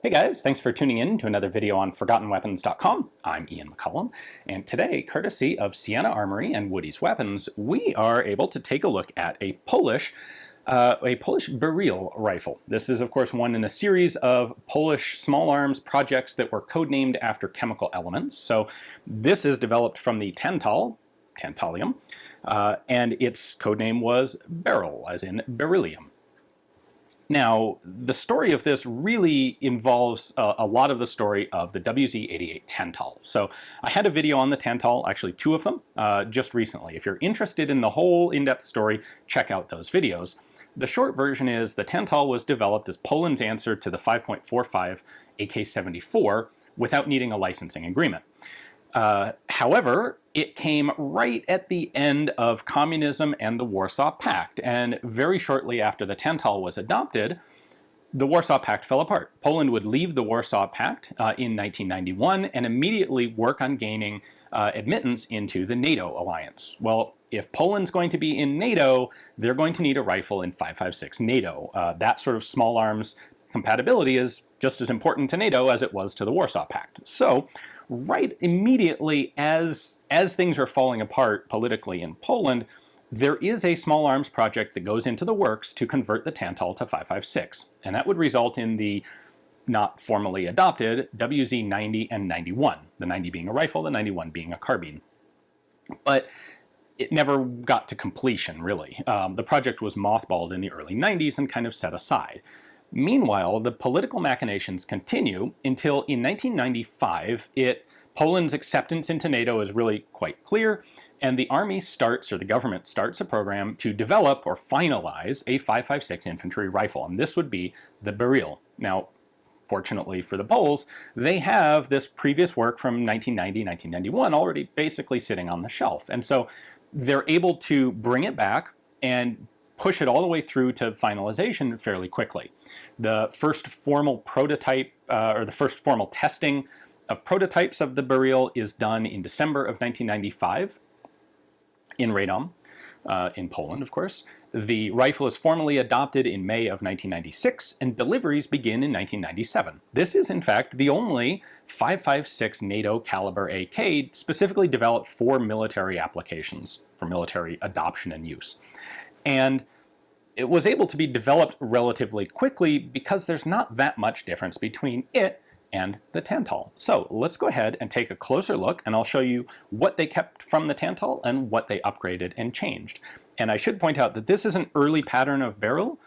Hey guys, thanks for tuning in to another video on ForgottenWeapons.com. I'm Ian McCollum, and today, courtesy of Sienna Armory and Woody's Weapons, we are able to take a look at a Polish beryl rifle. This is, of course, one in a series of Polish small arms projects that were codenamed after chemical elements. So this is developed from the Tantal, Tantalium, and its codename was beryl, as in beryllium. Now, the story of this really involves a lot of the story of the WZ-88 Tantal. So I had a video on the Tantal, actually two of them, just recently. If you're interested in the whole in-depth story, check out those videos. The short version is the Tantal was developed as Poland's answer to the 5.45 AK-74 without needing a licensing agreement. However, it came right at the end of communism and the Warsaw Pact, and very shortly after the Tantal was adopted, the Warsaw Pact fell apart. Poland would leave the Warsaw Pact in 1991 and immediately work on gaining admittance into the NATO alliance. Well, if Poland's going to be in NATO, they're going to need a rifle in 5.56 NATO. That sort of small arms compatibility is just as important to NATO as it was to the Warsaw Pact. So, right immediately as things are falling apart politically in Poland, there is a small arms project that goes into the works to convert the Tantal to 5.56, and that would result in the not formally adopted WZ-90 and 91, the 90 being a rifle, the 91 being a carbine. But it never got to completion, really. The project was mothballed in the early 90s and kind of set aside. Meanwhile, the political machinations continue until in 1995, Poland's acceptance into NATO is really quite clear, and the army starts, or the government starts, a program to develop or finalize a 5.56 infantry rifle, and this would be the beryl. Now, fortunately for the Poles, they have this previous work from 1990, 1991 already basically sitting on the shelf, and so they're able to bring it back and push it all the way through to finalization fairly quickly. The first formal prototype, or the first formal testing of prototypes of the beryl is done in December of 1995 in Radom, in Poland, of course. The rifle is formally adopted in May of 1996, and deliveries begin in 1997. This is, in fact, the only 5.56 NATO caliber AK specifically developed for military applications, for military adoption and use. And it was able to be developed relatively quickly because there's not that much difference between it and the Tantal. So let's go ahead and take a closer look, and I'll show you what they kept from the Tantal and what they upgraded and changed. And I should point out that this is an early pattern of beryl.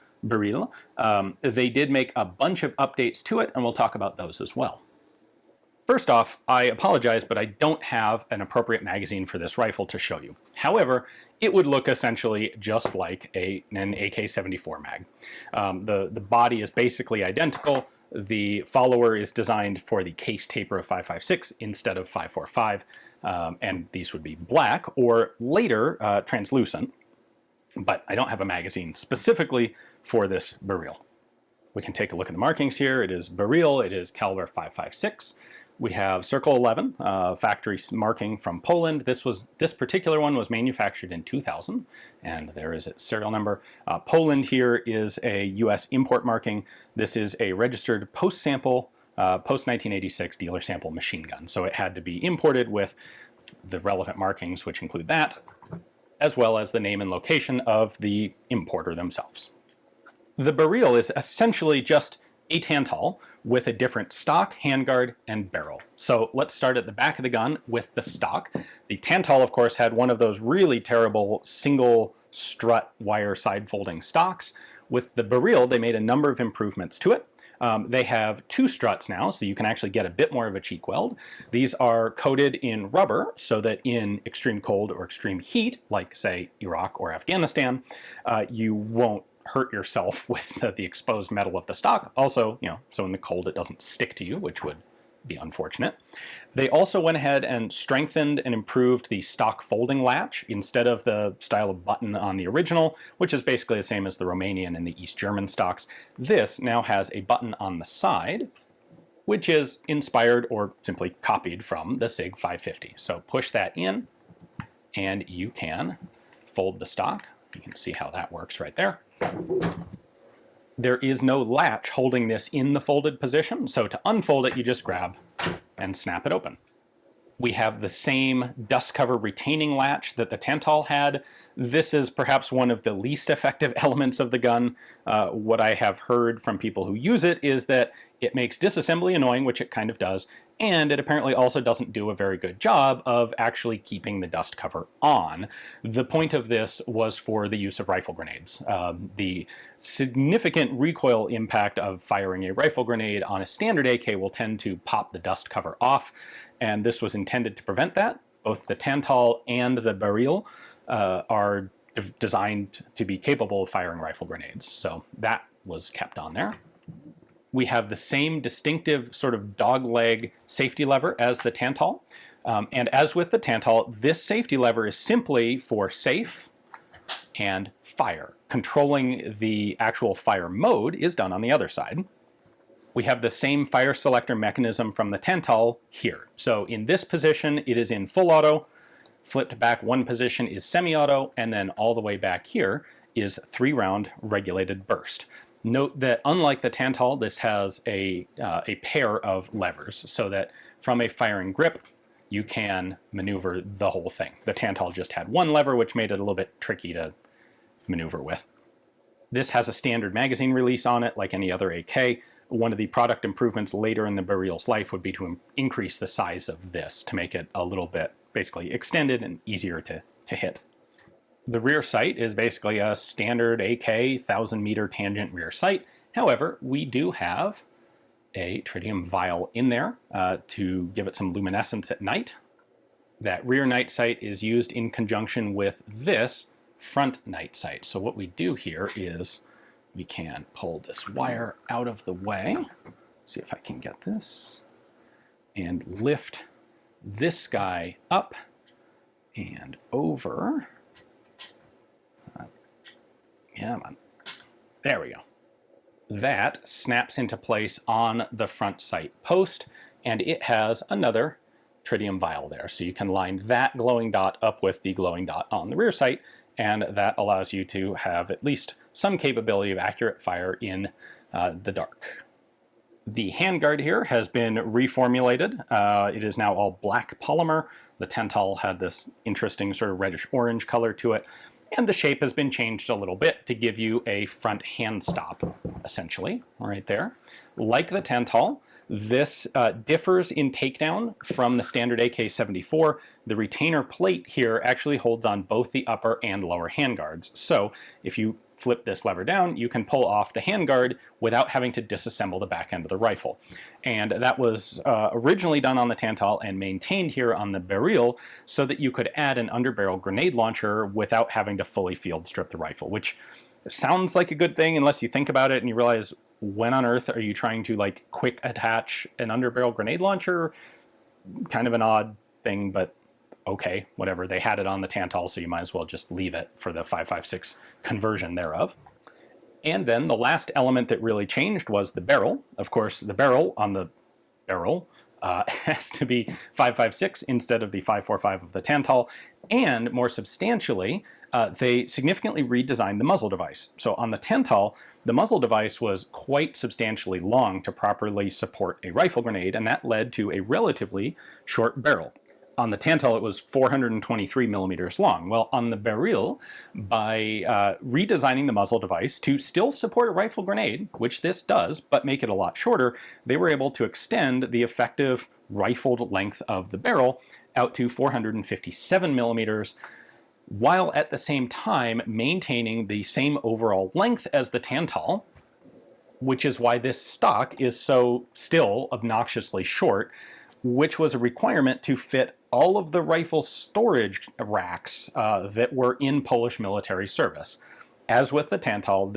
They did make a bunch of updates to it, and we'll talk about those as well. First off, I apologize, but I don't have an appropriate magazine for this rifle to show you. However, it would look essentially just like an AK-74 mag. The body is basically identical. The follower is designed for the case taper of 5.56 instead of 5.45, and these would be black or later translucent, but I don't have a magazine specifically for this beryl. We can take a look at the markings here. It is beryl, it is caliber 5.56. We have Circle 11, factory marking from Poland. This particular one was manufactured in 2000, and there is its serial number. Poland here is a U.S. import marking. This is a registered post-sample, post-1986 dealer sample machine gun. So it had to be imported with the relevant markings, which include that, as well as the name and location of the importer themselves. The beryl is essentially just a Tantal with a different stock, handguard, and barrel. So let's start at the back of the gun with the stock. The Tantal, of course, had one of those really terrible single strut wire side folding stocks. With the beryl, they made a number of improvements to it. They have two struts now, so you can actually get a bit more of a cheek weld. These are coated in rubber so that in extreme cold or extreme heat, like, say, Iraq or Afghanistan, you won't hurt yourself with the exposed metal of the stock. Also, so in the cold it doesn't stick to you, which would be unfortunate. They also went ahead and strengthened and improved the stock folding latch instead of the style of button on the original, which is basically the same as the Romanian and the East German stocks. This now has a button on the side, which is inspired or simply copied from the SIG 550. So push that in, and you can fold the stock. You can see how that works right there. there is no latch holding this in the folded position, so to unfold it, you just grab and snap it open. We have the same dust cover retaining latch that the Tantal had. This is perhaps one of the least effective elements of the gun. What I have heard from people who use it is that it makes disassembly annoying, which it kind of does, and it apparently also doesn't do a very good job of actually keeping the dust cover on. The point of this was for the use of rifle grenades. The significant recoil impact of firing a rifle grenade on a standard AK will tend to pop the dust cover off, and this was intended to prevent that. Both the Tantal and the Beryl are designed to be capable of firing rifle grenades, so that was kept on there. We have the same distinctive sort of dogleg safety lever as the Tantal. And as with the Tantal, this safety lever is simply for safe and fire. Controlling the actual fire mode is done on the other side. We have the same fire selector mechanism from the Tantal here. So in this position, it is in full auto. Flipped back one position is semi-auto, and then all the way back here is 3-round regulated burst. Note that unlike the Tantal, this has a pair of levers, so that from a firing grip, you can maneuver the whole thing. The Tantal just had one lever, which made it a little bit tricky to maneuver with. This has a standard magazine release on it, like any other AK. One of the product improvements later in the Beryl's life would be to increase the size of this to make it a little bit basically extended and easier to hit. The rear sight is basically a standard AK 1,000-meter tangent rear sight. However, we do have a tritium vial in there to give it some luminescence at night. That rear night sight is used in conjunction with this front night sight. So what we do here is we can pull this wire out of the way. See if I can get this. And lift this guy up and over. Come on. There we go. That snaps into place on the front sight post, and it has another tritium vial there. So you can line that glowing dot up with the glowing dot on the rear sight, and that allows you to have at least some capability of accurate fire in the dark. The handguard here has been reformulated. It is now all black polymer. The Tantal had this interesting sort of reddish-orange color to it. And the shape has been changed a little bit to give you a front hand stop, essentially, right there. Like the Tantal, this differs in takedown from the standard AK-74. The retainer plate here actually holds on both the upper and lower handguards. So if you flip this lever down, you can pull off the handguard without having to disassemble the back end of the rifle. And that was originally done on the Tantal and maintained here on the Beryl so that you could add an underbarrel grenade launcher without having to fully field strip the rifle, which sounds like a good thing unless you think about it and you realize, when on earth are you trying to like quick attach an underbarrel grenade launcher? Kind of an odd thing, but okay, whatever. They had it on the Tantal, so you might as well just leave it for the 5.56 conversion thereof. And then the last element that really changed was the barrel. Of course, the barrel on the Beryl has to be 5.56 instead of the 5.45 of the Tantal. And more substantially, they significantly redesigned the muzzle device. So on the Tantal, the muzzle device was quite substantially long to properly support a rifle grenade, and that led to a relatively short barrel. On the Tantal, it was 423 millimeters long. Well, on the Beryl, by redesigning the muzzle device to still support a rifle grenade, which this does, but make it a lot shorter, they were able to extend the effective rifled length of the barrel out to 457 millimeters, while at the same time maintaining the same overall length as the Tantal, which is why this stock is so still obnoxiously short, which was a requirement to fit all of the rifle storage racks that were in Polish military service. As with the Tantal,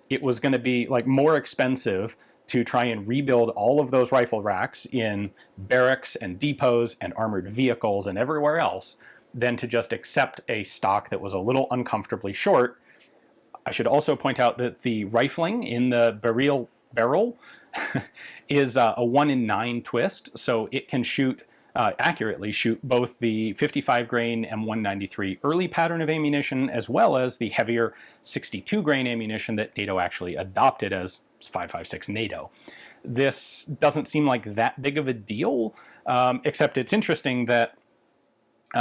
it was going to be like more expensive to try and rebuild all of those rifle racks in barracks and depots and armored vehicles and everywhere else than to just accept a stock that was a little uncomfortably short. I should also point out that the rifling in the barrel is a 1 in 9 twist, so it can shoot accurately shoot both the 55 grain M193 early pattern of ammunition as well as the heavier 62 grain ammunition that NATO actually adopted as 5.56 NATO. This doesn't seem like that big of a deal, except it's interesting that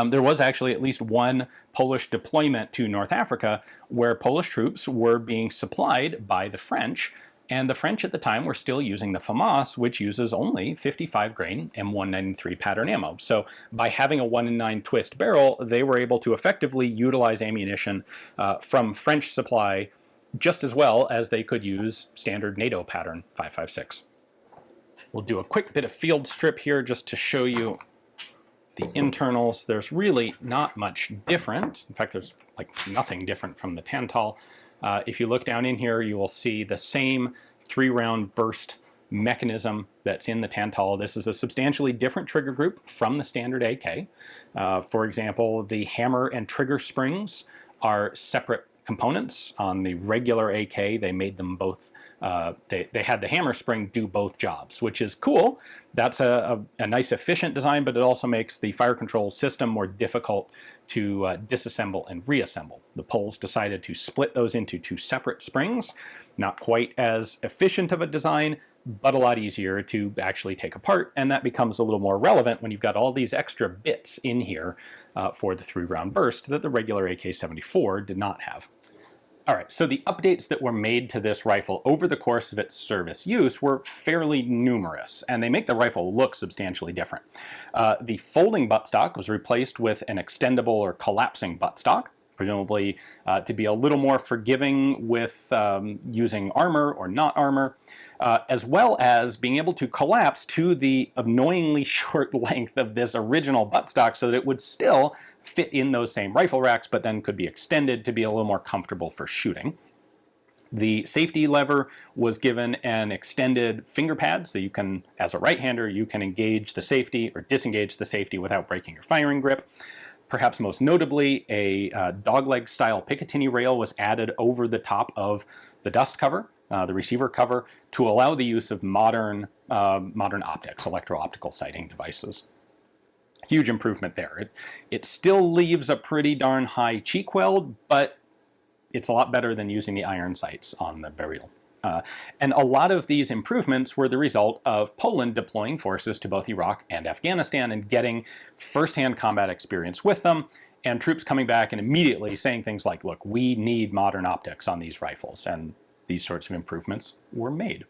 there was actually at least one Polish deployment to North Africa where Polish troops were being supplied by the French, and the French at the time were still using the FAMAS, which uses only 55 grain M193 pattern ammo. So by having a 1-in-9 twist barrel, they were able to effectively utilize ammunition from French supply just as well as they could use standard NATO pattern 5.56. We'll do a quick bit of field strip here just to show you the internals. There's really not much different. In fact, there's like nothing different from the Tantal. If you look down in here, you will see the same 3-round burst mechanism that's in the Tantal. This is a substantially different trigger group from the standard AK. For example, the hammer and trigger springs are separate components. On the regular AK, they made them both. They had the hammer spring do both jobs, which is cool. That's a nice efficient design, but it also makes the fire control system more difficult to disassemble and reassemble. The Poles decided to split those into 2 separate springs. Not quite as efficient of a design, but a lot easier to actually take apart, and that becomes a little more relevant when you've got all these extra bits in here for the 3-round burst that the regular AK-74 did not have. All right, so the updates that were made to this rifle over the course of its service use were fairly numerous, and they make the rifle look substantially different. The folding buttstock was replaced with an extendable or collapsing buttstock, presumably to be a little more forgiving with using armor or not armor, as well as being able to collapse to the annoyingly short length of this original buttstock so that it would still fit in those same rifle racks, but then could be extended to be a little more comfortable for shooting. The safety lever was given an extended finger pad, so you can, as a right-hander, you can engage the safety or disengage the safety without breaking your firing grip. Perhaps most notably, a dogleg style Picatinny rail was added over the top of the dust cover, the receiver cover, to allow the use of modern optics, electro-optical sighting devices. Huge improvement there. It still leaves a pretty darn high cheek weld, but it's a lot better than using the iron sights on the beryl. And a lot of these improvements were the result of Poland deploying forces to both Iraq and Afghanistan and getting first-hand combat experience with them, and troops coming back and immediately saying things like, look, we need modern optics on these rifles, and these sorts of improvements were made.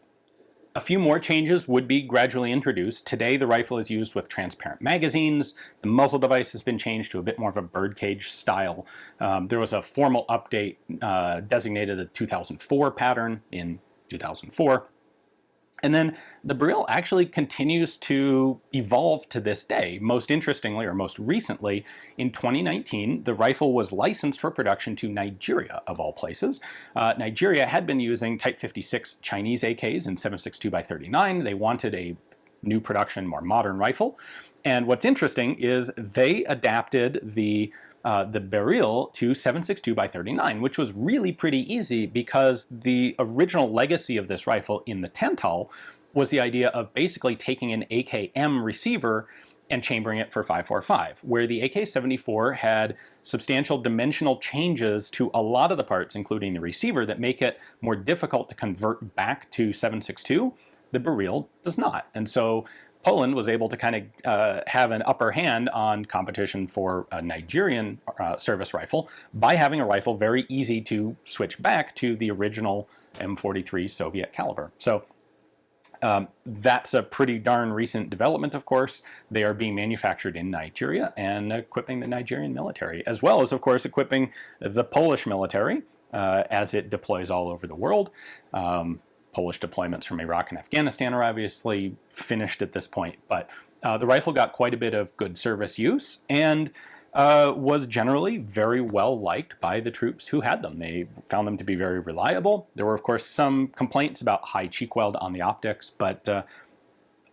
A few more changes would be gradually introduced. Today, the rifle is used with transparent magazines. The muzzle device has been changed to a bit more of a birdcage style. There was a formal update designated the 2004 pattern in 2004. And then the beryl actually continues to evolve to this day. Most interestingly, or most recently, in 2019, the rifle was licensed for production to Nigeria, of all places. Nigeria had been using Type 56 Chinese AKs in 7.62x39. They wanted a new production, more modern rifle. And what's interesting is they adapted the beryl to 7.62x39, which was really pretty easy because the original legacy of this rifle in the Tantal was the idea of basically taking an AKM receiver and chambering it for 5.45, where the AK-74 had substantial dimensional changes to a lot of the parts, including the receiver, that make it more difficult to convert back to 7.62. The beryl does not. And so Poland was able to kind of have an upper hand on competition for a Nigerian service rifle by having a rifle very easy to switch back to the original M43 Soviet caliber. So that's a pretty darn recent development, of course. They are being manufactured in Nigeria and equipping the Nigerian military, as well as, of course, equipping the Polish military as it deploys all over the world. Polish deployments from Iraq and Afghanistan are obviously finished at this point, but the rifle got quite a bit of good service use and was generally very well liked by the troops who had them. They found them to be very reliable. There were, of course, some complaints about high cheek weld on the optics, but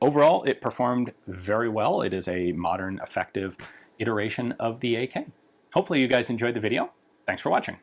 overall it performed very well. It is a modern, effective iteration of the AK. Hopefully you guys enjoyed the video. Thanks for watching.